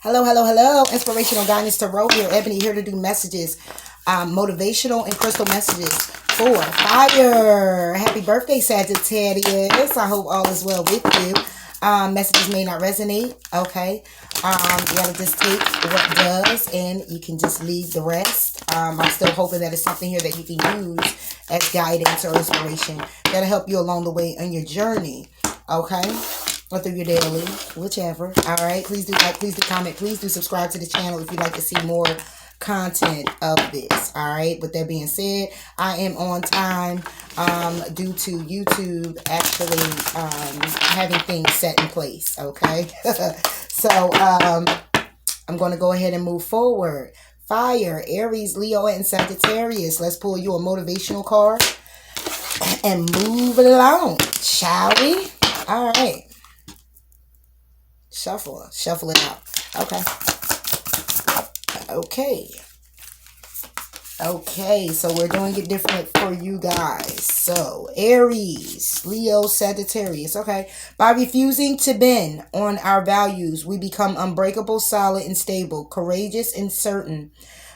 Hello, hello, hello. Inspirational Guidance Tarot here. Ebony here to do messages, motivational and crystal messages for fire. Happy birthday, Sagittarius. I hope all is well with you. Messages may not resonate. Okay. You gotta just take what does and you can just leave the rest. I'm still hoping that it's something here that you can use as guidance or inspiration that'll help you along the way on your journey. Okay. Or through your daily, whichever. All right. Please do like, please do comment, please do subscribe to the channel if you'd like to see more content of this. All right. With that being said, I am on time due to YouTube actually having things set in place. Okay. So I'm going to go ahead and move forward. Fire, Aries, Leo, and Sagittarius. Let's pull you a motivational card and move it along, shall we? All right. Shuffle it out. Okay, so we're doing it different for you guys. So Aries, Leo, Sagittarius. Okay, by refusing to bend on our values, we become unbreakable, solid, and stable, courageous and certain.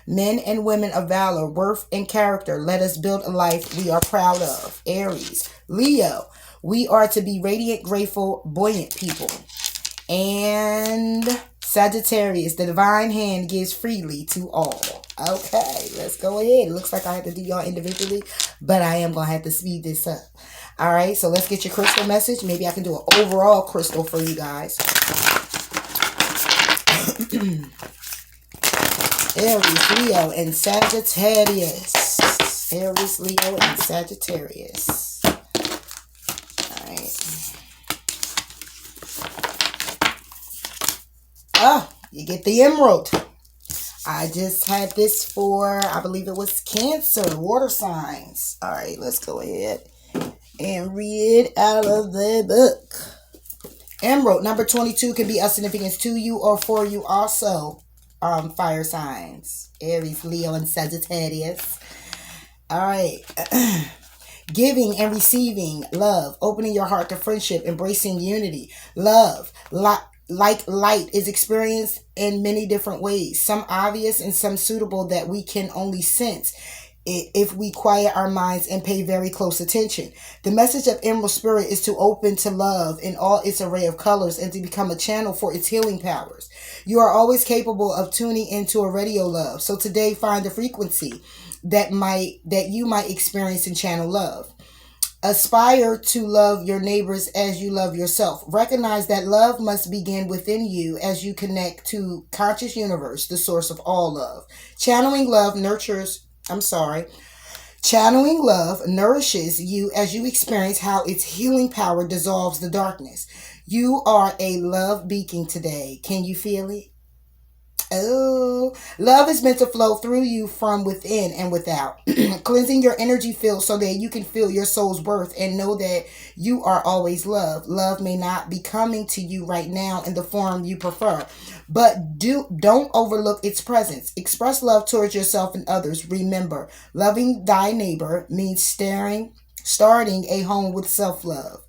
Men and women of valor, worth, and character. Let us build a life we are proud of. Aries, Leo, we are to be radiant, grateful, buoyant people. And Sagittarius, the divine hand gives freely to all. Okay, let's go ahead. It looks like I have to do y'all individually, but I am going to have to speed this up. All right, so let's get your crystal message. Maybe I can do an overall crystal for you guys. Aries, Leo, and Sagittarius. Aries, Leo, and Sagittarius. All right. Oh, you get the emerald. I just had this for, I believe it was Cancer, water signs. All right, let's go ahead and read out of the book. Emerald, number 22, can be of significance to you or for you also. Fire signs. Aries, Leo, and Sagittarius. All right. Giving and receiving love. Opening your heart to friendship. Embracing unity. Love. Like light is experienced in many different ways, some obvious and some suitable that we can only sense if we quiet our minds and pay very close attention. The message of Emerald Spirit is to open to love in all its array of colors and to become a channel for its healing powers. You are always capable of tuning into a radio love. So today find a frequency that you might experience and channel love. Aspire to love your neighbors as you love yourself. Recognize that love must begin within you as you connect to conscious universe, the source of all love. Channeling love nourishes you as you experience how its healing power dissolves the darkness. You are a love beacon today. Can you feel it? Oh, love is meant to flow through you from within and without, cleansing your energy field so that you can feel your soul's worth and know that you are always loved. Love may not be coming to you right now in the form you prefer, but don't overlook its presence. Express love towards yourself and others. Remember, loving thy neighbor means starting a home with self-love.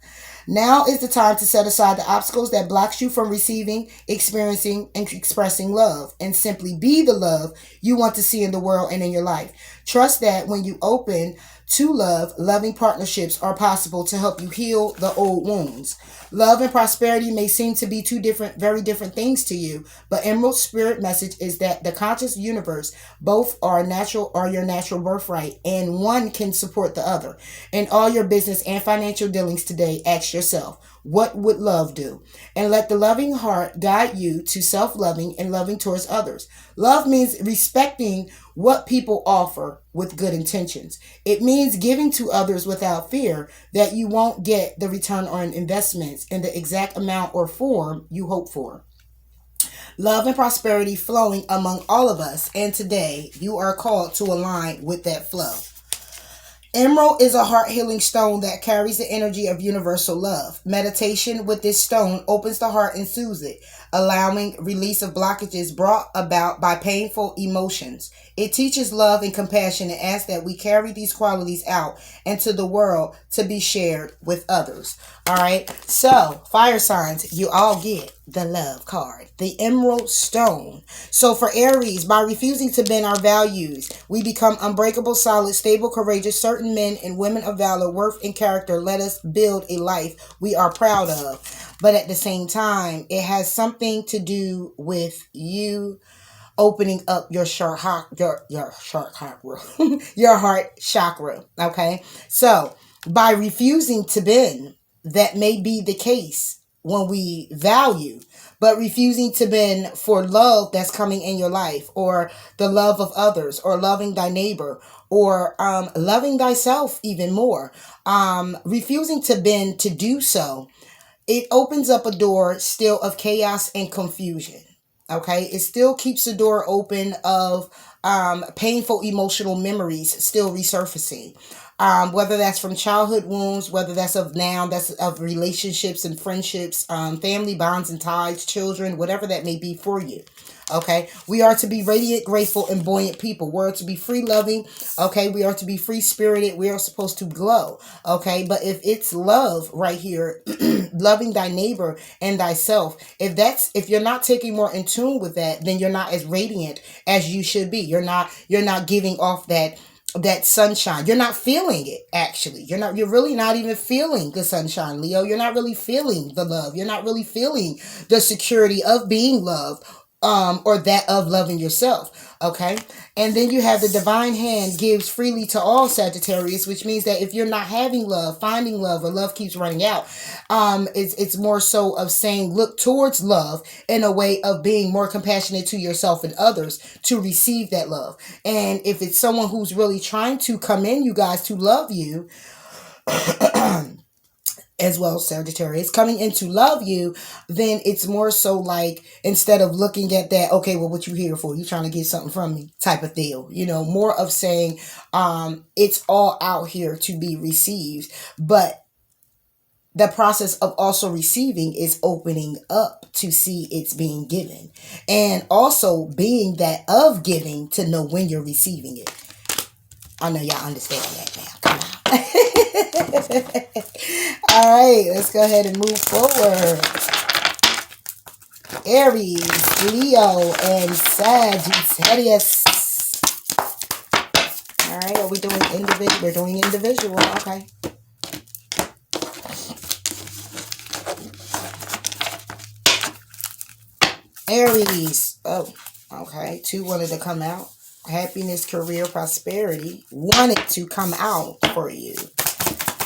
Now is the time to set aside the obstacles that blocks you from receiving, experiencing, and expressing love, and simply be the love you want to see in the world and in your life. Trust that when you open to love, loving partnerships are possible to help you heal the old wounds. Love and prosperity may seem to be very different things to you, but Emerald Spirit message is that the conscious universe, both are your natural birthright, and one can support the other. In all your business and financial dealings today, ask yourself, what would love do? And let the loving heart guide you to self-loving and loving towards others. Love means respecting what people offer with good intentions. It means giving to others without fear that you won't get the return on investments in the exact amount or form you hope for. Love and prosperity flowing among all of us, and today you are called to align with that flow. Emerald is a heart-healing stone that carries the energy of universal love. Meditation with this stone opens the heart and soothes it, allowing release of blockages brought about by painful emotions. It teaches love and compassion and asks that we carry these qualities out into the world to be shared with others. All right. So, fire signs, you all get the love card, the emerald stone. So, for Aries, by refusing to bend our values, we become unbreakable, solid, stable, courageous. Certain men and women of valor, worth, and character let us build a life we are proud of. But at the same time, it has something to do with you opening up your your heart chakra, your heart chakra. Okay, so by refusing to bend, that may be the case when we value, but refusing to bend for love that's coming in your life, or the love of others, or loving thy neighbor, or loving thyself even more. Refusing to bend to do so, it opens up a door still of chaos and confusion. Okay, it still keeps the door open of painful emotional memories still resurfacing. Whether that's from childhood wounds, whether that's of now, that's of relationships and friendships, family bonds and ties, children, whatever that may be for you. Okay, we are to be radiant, grateful, and buoyant people. We're to be free loving. Okay, we are to be free spirited. We are supposed to glow. Okay, but if it's love right here, loving thy neighbor and thyself, if you're not taking more in tune with that, then you're not as radiant as you should be. You're not giving off that sunshine. You're not feeling it. Actually, you're really not even feeling the sunshine, Leo. You're not really feeling the love. You're not really feeling the security of being loved, or that of loving yourself. Okay, and then you have the divine hand gives freely to all, Sagittarius, which means that if you're not having love, finding love, or love keeps running out, it's more so of saying look towards love in a way of being more compassionate to yourself and others to receive that love. And if it's someone who's really trying to come in, you guys, to love you, as well, Sagittarius, coming in to love you, then it's more so like, instead of looking at that, okay, well, what you here for? You trying to get something from me type of deal. More of saying, it's all out here to be received. But the process of also receiving is opening up to see it's being given. And also being that of giving to know when you're receiving it. I know y'all understand that now. Come on. All right, let's go ahead and move forward. Aries, Leo, and Sagittarius. All right, are we doing individual? We're doing individual. Okay. Aries. Oh, okay. 2 wanted to come out. Happiness, career, prosperity wanted to come out for you.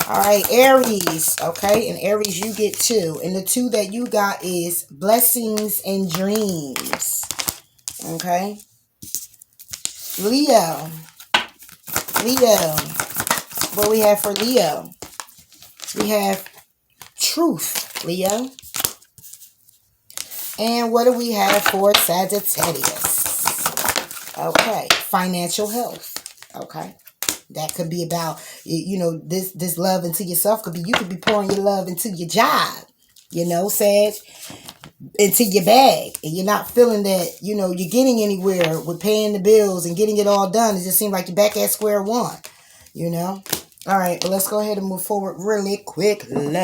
All right, Aries. Okay, and Aries, you get 2. And the 2 that you got is blessings and dreams. Okay. Leo. What we have for Leo? We have truth, Leo. And what do we have for Sagittarius? Okay, financial health. Okay, that could be about, this love into yourself. You could be pouring your love into your job, Sag, into your bag, and you're not feeling that, you're getting anywhere with paying the bills and getting it all done. It just seems like you're back at square one, All right, but let's go ahead and move forward really quickly.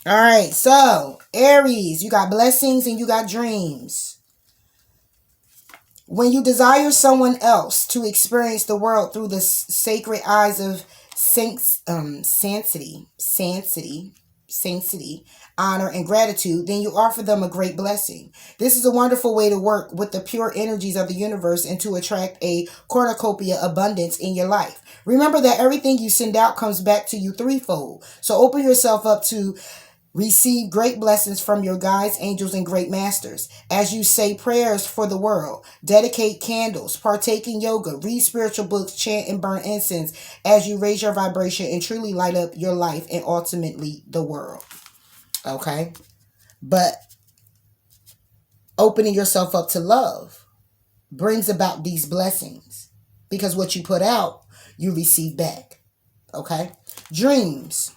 All right, so Aries, you got blessings and you got dreams. When you desire someone else to experience the world through the sacred eyes of sanctity, honor, and gratitude, then you offer them a great blessing. This is a wonderful way to work with the pure energies of the universe and to attract a cornucopia abundance in your life. Remember that everything you send out comes back to you threefold. So open yourself up to receive great blessings from your guides, angels, and great masters. As you say prayers for the world, dedicate candles, partake in yoga, read spiritual books, chant, and burn incense as you raise your vibration and truly light up your life and ultimately the world. Okay? But opening yourself up to love brings about these blessings, because what you put out, you receive back. Okay? Dreams.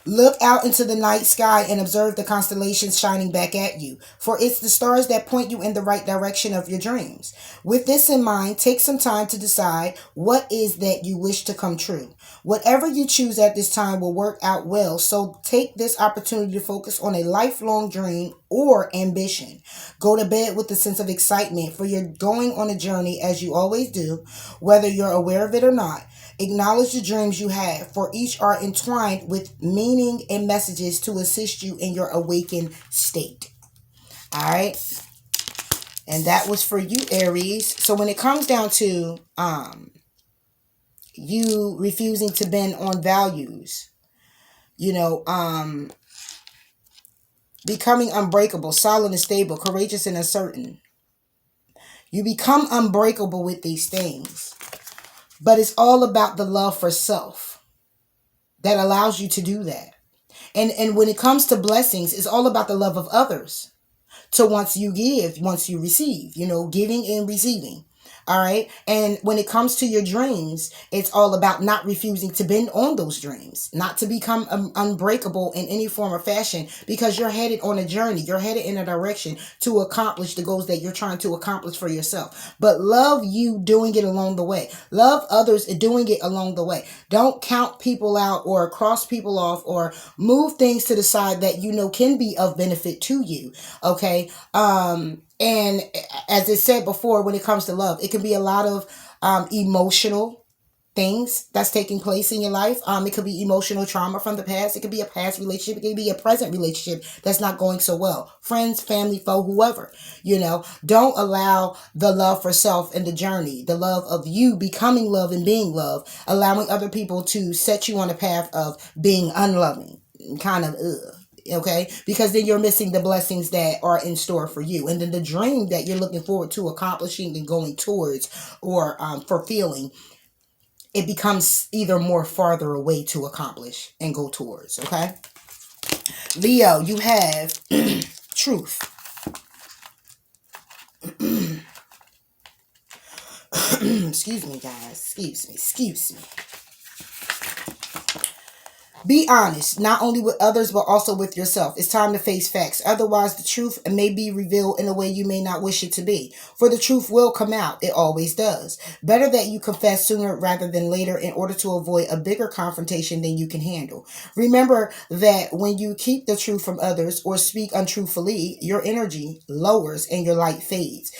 Look out into the night sky and observe the constellations shining back at you, for it's the stars that point you in the right direction of your dreams. With this in mind, take some time to decide what is that you wish to come true. Whatever you choose at this time will work out well, so take this opportunity to focus on a lifelong dream or ambition. Go to bed with a sense of excitement, for you're going on a journey as you always do, whether you're aware of it or not. Acknowledge the dreams you have, for each are entwined with meaning and messages to assist you in your awakened state. All right. And that was for you, Aries. So when it comes down to you refusing to bend on values, you know, becoming unbreakable, solid and stable, courageous and uncertain. You become unbreakable with these things. But it's all about the love for self that allows you to do that. And when it comes to blessings, it's all about the love of others. So once you give, once you receive, giving and receiving. All right. And when it comes to your dreams, it's all about not refusing to bend on those dreams, not to become unbreakable in any form or fashion, because you're headed on a journey. You're headed in a direction to accomplish the goals that you're trying to accomplish for yourself. But love you doing it along the way. Love others doing it along the way. Don't count people out or cross people off or move things to the side that can be of benefit to you. Okay. And as it said before, when it comes to love, it can be a lot of emotional things that's taking place in your life. It could be emotional trauma from the past. It could be a past relationship. It could be a present relationship that's not going so well. Friends, family, foe, whoever. Don't allow the love for self and the journey, the love of you becoming love and being love, allowing other people to set you on a path of being unloving, kind of okay, because then you're missing the blessings that are in store for you, and then the dream that you're looking forward to accomplishing and going towards or fulfilling, it becomes either more farther away to accomplish and go towards. Okay, Leo, you have truth. Excuse me, guys. Excuse me. Be honest, not only with others, but also with yourself. It's time to face facts. Otherwise, the truth may be revealed in a way you may not wish it to be. For the truth will come out. It always does. Better that you confess sooner rather than later in order to avoid a bigger confrontation than you can handle. Remember that when you keep the truth from others or speak untruthfully, your energy lowers and your light fades.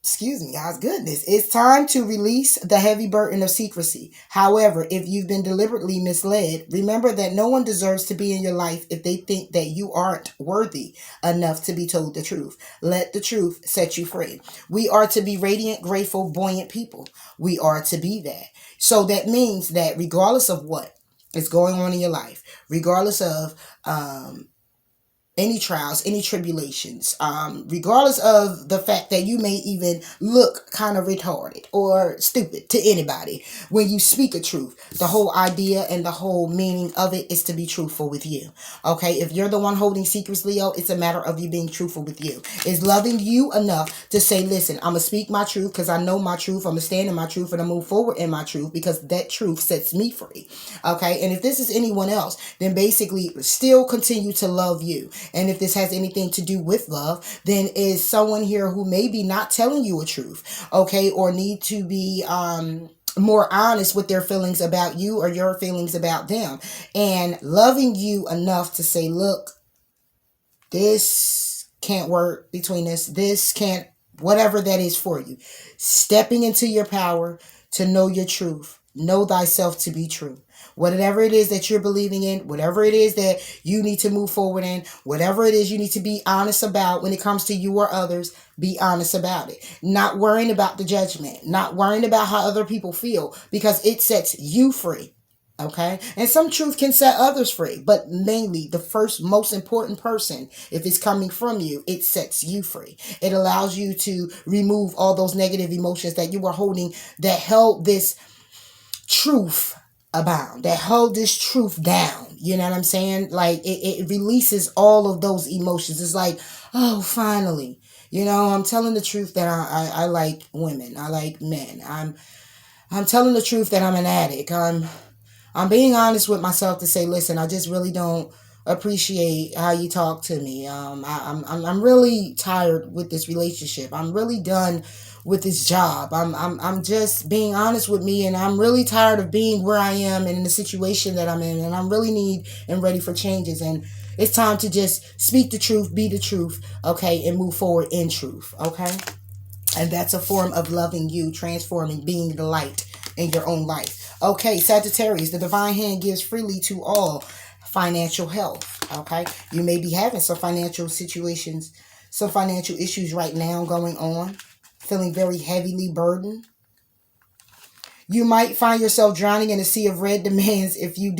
Excuse me, guys, goodness. It's time to release the heavy burden of secrecy. However, if you've been deliberately misled, remember that no one deserves to be in your life if they think that you aren't worthy enough to be told the truth. Let the truth set you free. We are to be radiant, grateful, buoyant people. We are to be that. So that means that regardless of what is going on in your life, regardless of any trials, any tribulations, regardless of the fact that you may even look kind of retarded or stupid to anybody, when you speak a truth, the whole idea and the whole meaning of it is to be truthful with you. Okay, if you're the one holding secrets, Leo, it's a matter of you being truthful with you. It's loving you enough to say, listen, I'm going to speak my truth because I know my truth. I'm going to stand in my truth and I move forward in my truth because that truth sets me free. Okay, and if this is anyone else, then basically still continue to love you. And if this has anything to do with love, then is someone here who may be not telling you a truth, okay, or need to be more honest with their feelings about you or your feelings about them, and loving you enough to say, look, this can't work between us. This can't, whatever that is for you. Stepping into your power to know your truth. Know thyself to be true. Whatever it is that you're believing in, whatever it is that you need to move forward in, whatever it is you need to be honest about when it comes to you or others, be honest about it. Not worrying about the judgment, not worrying about how other people feel, because it sets you free. Okay, and some truth can set others free, but mainly the first most important person, if it's coming from you, it sets you free. It allows you to remove all those negative emotions that you were holding, that held this truth abound, that held this truth down. You know what I'm saying? Like it releases all of those emotions. It's like, oh, finally, I'm telling the truth that I like women, I like men. I'm telling the truth that I'm an addict. I'm being honest with myself to say, listen, I just really don't appreciate how you talk to me. I'm really tired with this relationship. I'm really done with this job. I'm just being honest with me, and I'm really tired of being where I am and in the situation that I'm in, and I'm really need and ready for changes. And it's time to just speak the truth, be the truth, okay, and move forward in truth, okay? And that's a form of loving you, transforming, being the light in your own life. Okay, Sagittarius, the divine hand gives freely to all. Financial health, okay? You may be having some financial situations, some financial issues right now going on, feeling very heavily burdened. You might find yourself drowning in a sea of red demands if you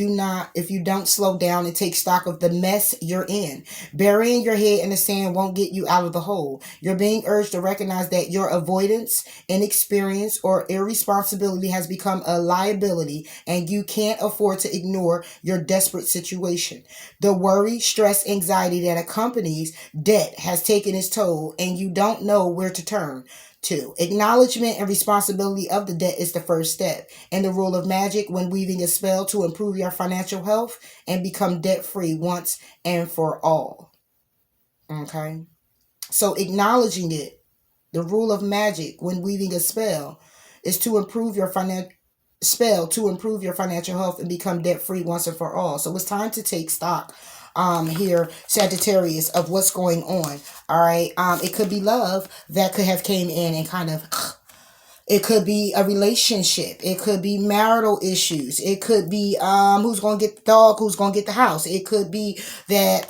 don't slow down and take stock of the mess you're in. Burying your head in the sand won't get you out of the hole. You're being urged to recognize that your avoidance, inexperience, or irresponsibility has become a liability, and you can't afford to ignore your desperate situation. The worry, stress, anxiety that accompanies debt has taken its toll, and you don't know where to turn. 2. Acknowledgement and responsibility of the debt is the first step. And the rule of magic when weaving a spell to improve your financial health and become debt free once and for all. Okay? So acknowledging it, the rule of magic when weaving a spell is to improve your financial health and become debt free once and for all. So it's time to take stock here, Sagittarius, of what's going on. All right. It could be love that could have came in and kind of it could be a relationship. It could be marital issues. It could be who's going to get the dog, who's going to get the house. It could be that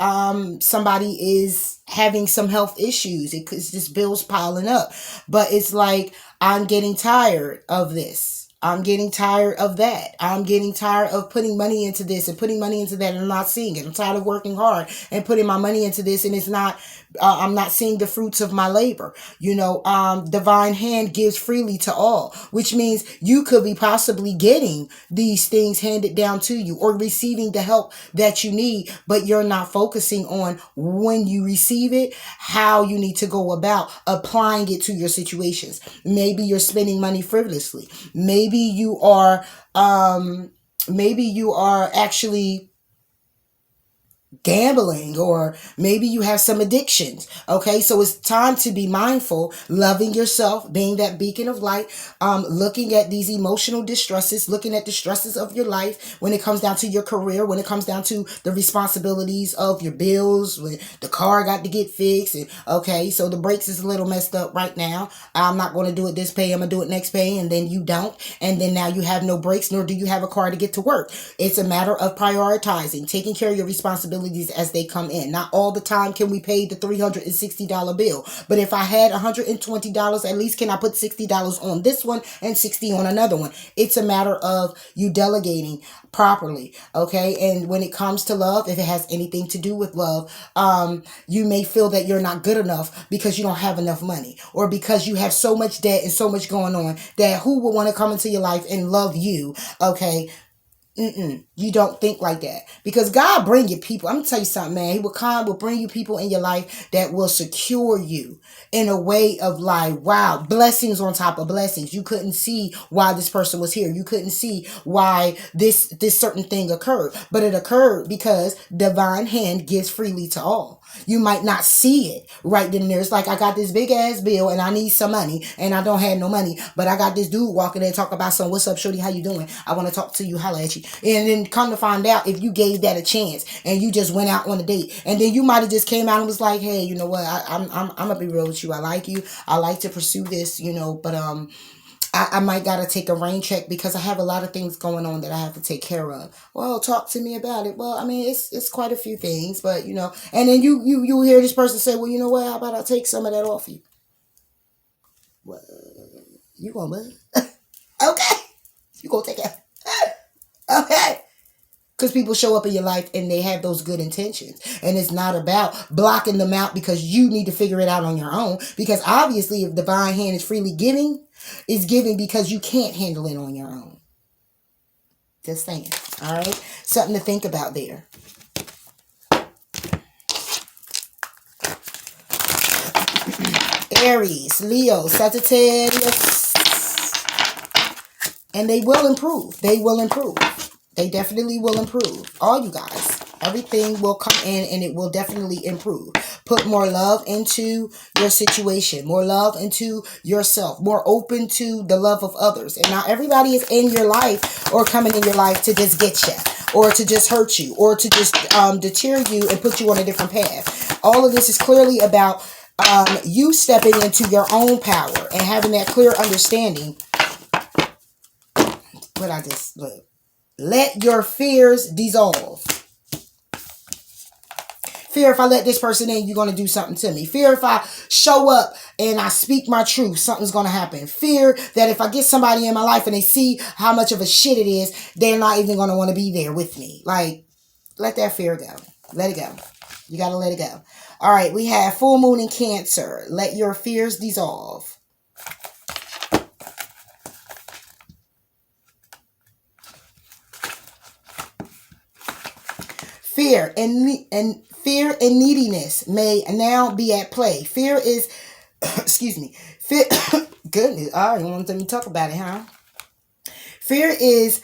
somebody is having some health issues. It's just bills piling up. But it's like, I'm getting tired of this. I'm getting tired of that. I'm getting tired of putting money into this and putting money into that and I'm not seeing it. I'm tired of working hard and putting my money into this and it's not, I'm not seeing the fruits of my labor. Divine hand gives freely to all, which means you could be possibly getting these things handed down to you or receiving the help that you need, but you're not focusing on when you receive it, how you need to go about applying it to your situations. Maybe you're spending money frivolously. Maybe you are actually gambling, or maybe you have some addictions. Okay, so it's time to be mindful, loving yourself, being that beacon of light, looking at these emotional distresses, looking at the stresses of your life when it comes down to your career, when it comes down to the responsibilities of your bills, when the car got to get fixed. And okay, so the brakes is a little messed up right now. I'm not going to do it this pay, I'm going to do it next pay, and then you don't, and then now you have no brakes, nor do you have a car to get to work. It's a matter of prioritizing, taking care of your responsibilities as they come in. Not all the time can we pay the $360 bill, but if I had $120, at least can I put $60 on this one and $60 on another one? It's a matter of you delegating properly, okay? And when it comes to love, if it has anything to do with love, you may feel that you're not good enough because you don't have enough money, or because you have so much debt and so much going on that who would want to come into your life and love you, okay? You don't think like that, because God bring you people. I'm gonna tell you something, man. He will bring you people in your life that will secure you in a way of like, wow, blessings on top of blessings. You couldn't see why this person was here. You couldn't see why this certain thing occurred, but it occurred because divine hand gives freely to all. You might not see it right then and there. It's like, I got this big ass bill and I need some money and I don't have no money, but I got this dude walking there talk about some, what's up, shorty, how you doing? I want to talk to you, holla at you. And then come to find out, if you gave that a chance and you just went out on a date, and then you might have just came out and was like, hey, you know what? I'm gonna be real with you. I like you. I like to pursue this, but I might gotta take a rain check because I have a lot of things going on that I have to take care of. Well, talk to me about it. Well, I mean, it's quite a few things, but and then you hear this person say, well, you know what? How about I take some of that off you? Well, you gonna what? Okay, you gonna take it? Okay. Because people show up in your life and they have those good intentions. And it's not about blocking them out because you need to figure it out on your own. Because obviously, if divine hand is freely giving, it's giving because you can't handle it on your own. Just saying. All right? Something to think about there. Aries, Leo, Sagittarius. And they will improve. They will improve. They definitely will improve. All you guys. Everything will come in and it will definitely improve. Put more love into your situation. More love into yourself. More open to the love of others. And not everybody is in your life or coming in your life to just get you. Or to just hurt you. Or to just deter you and put you on a different path. All of this is clearly about you stepping into your own power. And having that clear understanding. What I just... Look. Let your fears dissolve. Fear if I let this person in, you're going to do something to me. Fear if I show up and I speak my truth, something's going to happen. Fear that if I get somebody in my life and they see how much of a shit it is, they're not even going to want to be there with me. Like, let that fear go. Let it go. You got to let it go. All right, we have full moon in Cancer. Let your fears dissolve. Fear and neediness may now be at play. Fear is, excuse me, fear, goodness, I don't want to talk about it, huh? Fear is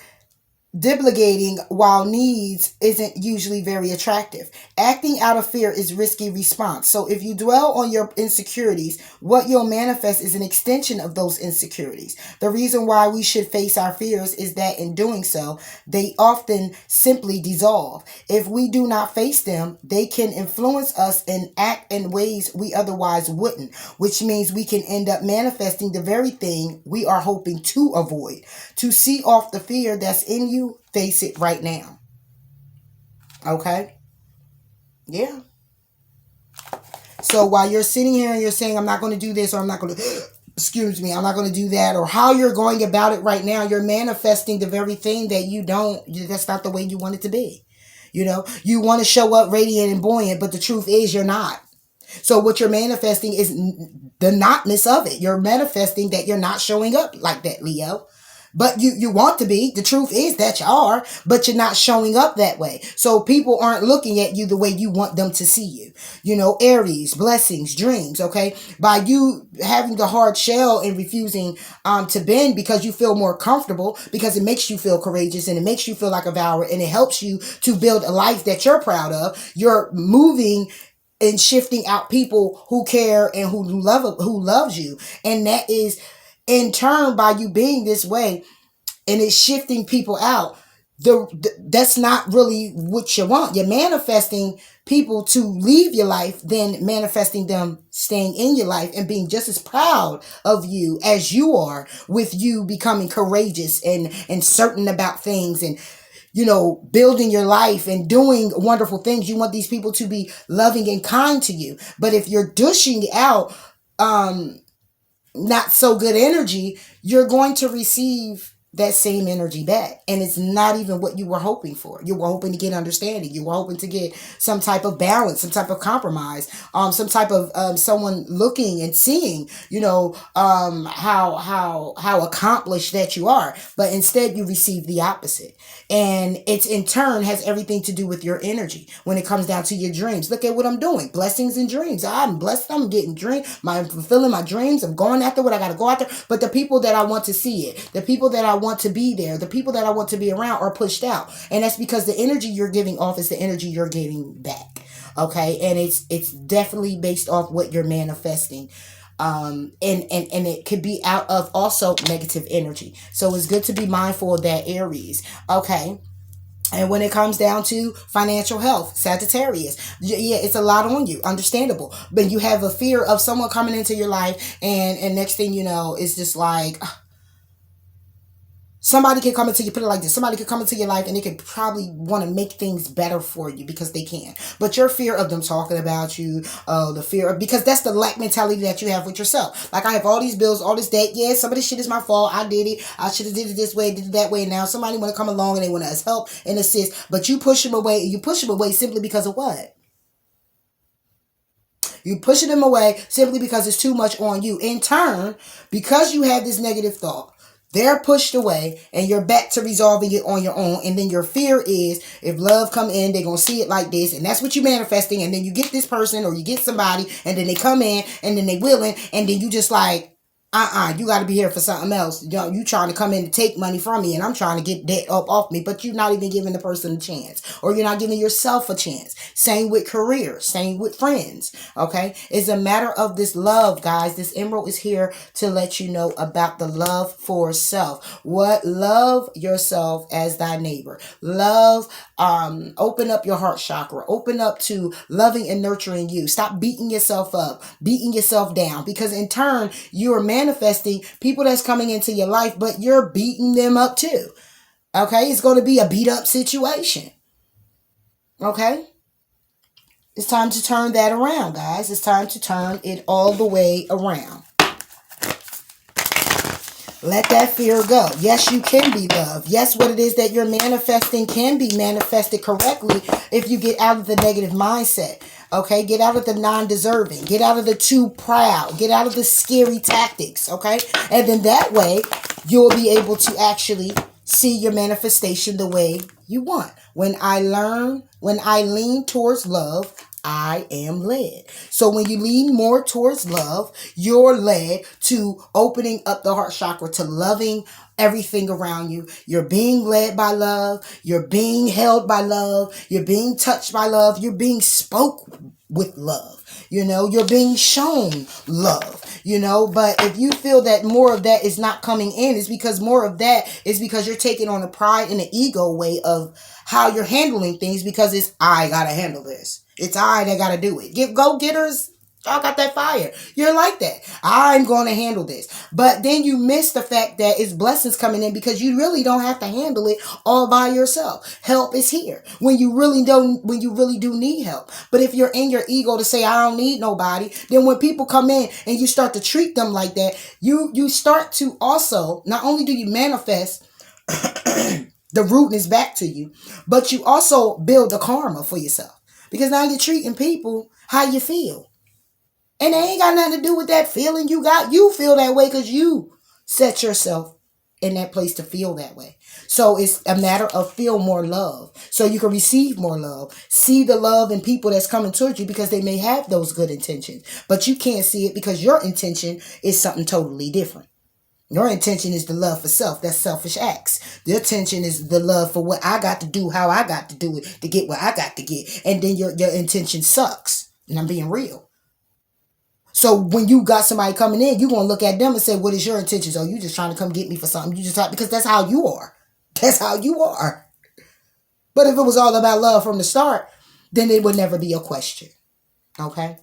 divulgating while needs isn't usually very attractive. Acting out of fear is risky response. So if you dwell on your insecurities, what you'll manifest is an extension of those insecurities. The reason why we should face our fears is that in doing so, they often simply dissolve. If we do not face them, they can influence us and act in ways we otherwise wouldn't, which means we can end up manifesting the very thing we are hoping to avoid. To see off the fear that's in you, face it right now. Okay? Yeah. So while you're sitting here and you're saying, I'm not going to do this, or I'm not going to, excuse me, I'm not going to do that, or how you're going about it right now, you're manifesting the very thing that that's not the way you want it to be. You know, you want to show up radiant and buoyant, but the truth is you're not. So what you're manifesting is the notness of it. You're manifesting that you're not showing up like that, Leo. But you want to be. The truth is that you are, but you're not showing up that way. So people aren't looking at you the way you want them to see you. You know, Aries, blessings, dreams, okay? By you having the hard shell and refusing to bend because you feel more comfortable, because it makes you feel courageous and it makes you feel like a valiant and it helps you to build a life that you're proud of. You're moving and shifting out people who care and who loves you. And that is in turn, by you being this way and it's shifting people out, that's not really what you want. You're manifesting people to leave your life, then manifesting them staying in your life and being just as proud of you as you are, with you becoming courageous and certain about things and, you know, building your life and doing wonderful things. You want these people to be loving and kind to you. But if you're dishing out not so good energy, you're going to receive that same energy back. And it's not even what you were hoping for. You were hoping to get understanding. You were hoping to get some type of balance, some type of compromise, some type of someone looking and seeing, you know, how accomplished that you are. But instead you receive the opposite. And it's in turn has everything to do with your energy when it comes down to your dreams. Look at what I'm doing. Blessings and dreams. I'm blessed. I'm getting dreams. I'm fulfilling my dreams. I'm going after what I got to go after. But the people that I want to see it, the people that I want to be there, the people that I want to be around are pushed out. And that's because the energy you're giving off is the energy you're getting back. Okay. And it's definitely based off what you're manifesting. And it could be out of also negative energy. So it's good to be mindful of that, Aries. Okay. And when it comes down to financial health, Sagittarius, yeah, it's a lot on you. Understandable. But you have a fear of someone coming into your life and next thing you know, it's just like, somebody can come into you, put it like this. Somebody could come into your life and they could probably want to make things better for you because they can. But your fear of them talking about you, the fear of, because that's the lack mentality that you have with yourself. Like, I have all these bills, all this debt. Yeah, some of this shit is my fault. I did it. I should have did it this way, did it that way. Now somebody want to come along and they want to help and assist, but you push them away. You push them away simply because of what? You pushing them away simply because it's too much on you. In turn, because you have this negative thought, they're pushed away and you're back to resolving it on your own. And then your fear is if love come in, they're going to see it like this. And that's what you're manifesting. And then you get this person or you get somebody and then they come in and then they willing. And then you just like, You got to be here for something else. You trying to come in to take money from me, and I'm trying to get debt up off me, but you're not even giving the person a chance, or you're not giving yourself a chance. Same with career, same with friends. Okay, it's a matter of this love, guys. This emerald is here to let you know about the love for self. What? Love yourself as thy neighbor. Love. Open up your heart chakra. Open up to loving and nurturing you. Stop beating yourself up, beating yourself down, because in turn you're manifesting people that's coming into your life, but you're beating them up too. Okay, it's going to be a beat up situation. Okay, it's time to turn that around, guys. It's time to turn it all the way around. Let that fear go. Yes, you can be loved. Yes, what it is that you're manifesting can be manifested correctly if you get out of the negative mindset. Okay, get out of the non-deserving. Get out of the too proud. Get out of the scary tactics. Okay, and then that way you'll be able to actually see your manifestation the way you want. When I lean towards love, I am led. So when you lean more towards love, you're led to opening up the heart chakra, to loving everything around you. You're being led by love. You're being held by love. You're being touched by love. You're being spoke with love. You're being shown love. But if you feel that more of that is not coming in, it's because more of that is because you're taking on a pride and an ego way of how you're handling things, because it's I gotta handle this. It's I that gotta do it. Go getters. Y'all got that fire. You're like that. I'm going to handle this. But then you miss the fact that it's blessings coming in, because you really don't have to handle it all by yourself. Help is here when you really do need help. But if you're in your ego to say, I don't need nobody, then when people come in and you start to treat them like that, you start to also, not only do you manifest the rudeness back to you, but you also build a karma for yourself. Because now you're treating people how you feel. And it ain't got nothing to do with that feeling you got. You feel that way because you set yourself in that place to feel that way. So it's a matter of feel more love so you can receive more love. See the love in people that's coming towards you, because they may have those good intentions, but you can't see it because your intention is something totally different. Your intention is the love for self. That's selfish acts. The intention is the love for what I got to do, how I got to do it to get what I got to get. And then your intention sucks. And I'm being real. So when you got somebody coming in, you're going to look at them and say, what is your intentions? Oh, you just trying to come get me for something. Because that's how you are. That's how you are. But if it was all about love from the start, then it would never be a question. Okay?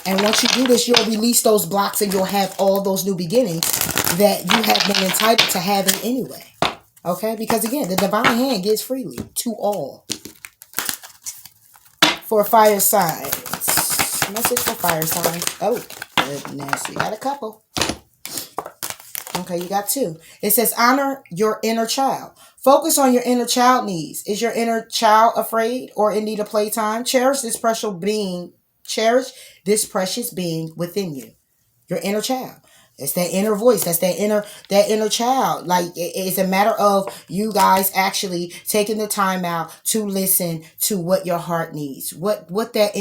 And once you do this, you'll release those blocks and you'll have all those new beginnings that you have been entitled to having anyway. Okay? Because again, the divine hand gives freely to all. For fire signs. Message for fire signs. Oh, goodness. You got a couple. Okay, you got two. It says, honor your inner child. Focus on your inner child needs. Is your inner child afraid or in need of playtime? Cherish this precious being. Cherish this precious being within you. Your inner child. It's that inner voice. That's that inner child. Like, it's a matter of you guys actually taking the time out to listen to what your heart needs, what your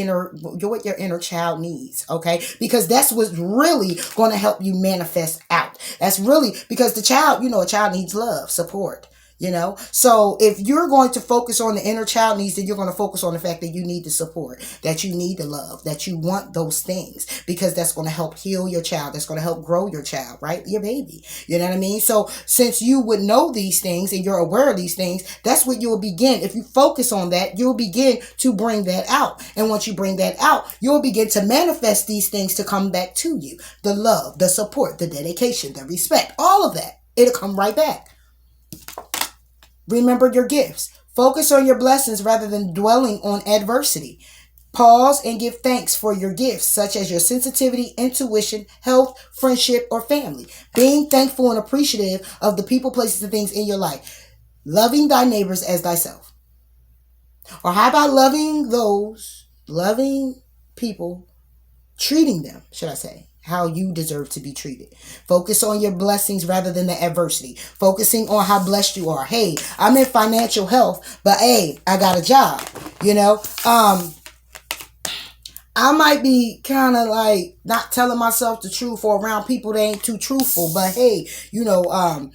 inner child needs. Okay, because that's what's really going to help you manifest out. That's really because the child, a child needs love, support. So if you're going to focus on the inner child needs, then you're going to focus on the fact that you need the support, that you need the love, that you want those things, because that's going to help heal your child. That's going to help grow your child, right? Your baby. You know what I mean? So since you would know these things and you're aware of these things, that's what you'll begin. If you focus on that, you'll begin to bring that out. And once you bring that out, you'll begin to manifest these things to come back to you. The love, the support, the dedication, the respect, all of that. It'll come right back. Remember your gifts. Focus on your blessings rather than dwelling on adversity. Pause and give thanks for your gifts, such as your sensitivity, intuition, health, friendship, or family. Being thankful and appreciative of the people, places, and things in your life. Loving thy neighbors as thyself. Or how about loving people, treating them, should I say, how you deserve to be treated. Focus on your blessings rather than the adversity. Focusing on how blessed you are. Hey, I'm in financial health, but hey, I got a job. You know, I might be kind of like not telling myself the truth or around people that ain't too truthful, but hey, you know,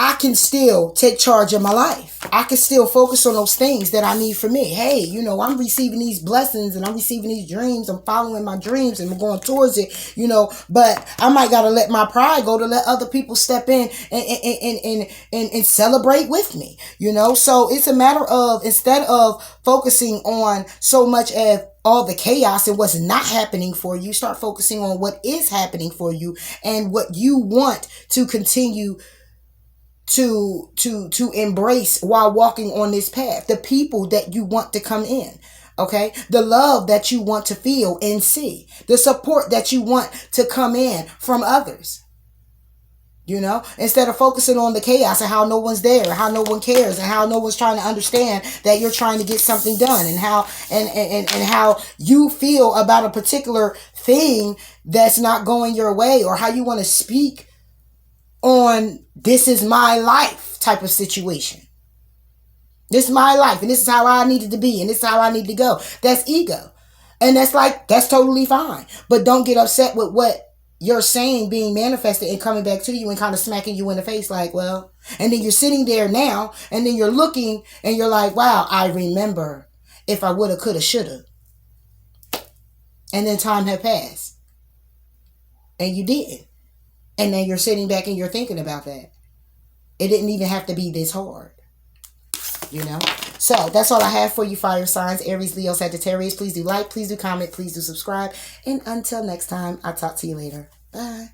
I can still take charge of my life. I can still focus on those things that I need for me. Hey, you know, I'm receiving these blessings and I'm receiving these dreams. I'm following my dreams and I'm going towards it, you know, but I might got to let my pride go to let other people step in and celebrate with me, you know? So it's a matter of, instead of focusing on so much of all the chaos and what's not happening for you, start focusing on what is happening for you and what you want to continue to embrace while walking on this path. The people that you want to come in, okay? The love that you want to feel and see. The support that you want to come in from others. You know, instead of focusing on the chaos and how no one's there, how no one cares, and how no one's trying to understand that you're trying to get something done, and how and how you feel about a particular thing that's not going your way, or how you want to speak on this is my life type of situation. This is my life and this is how I needed to be and this is how I need to go. That's ego. And that's totally fine. But don't get upset with what you're saying being manifested and coming back to you and kind of smacking you in the face like, well, and then you're sitting there now and then you're looking and you're like, wow, I remember if I woulda, coulda, shoulda. And then time had passed. And you didn't. And then you're sitting back and you're thinking about that. It didn't even have to be this hard. You know? So that's all I have for you, fire signs, Aries, Leo, Sagittarius. Please do like, please do comment, please do subscribe. And until next time, I'll talk to you later. Bye.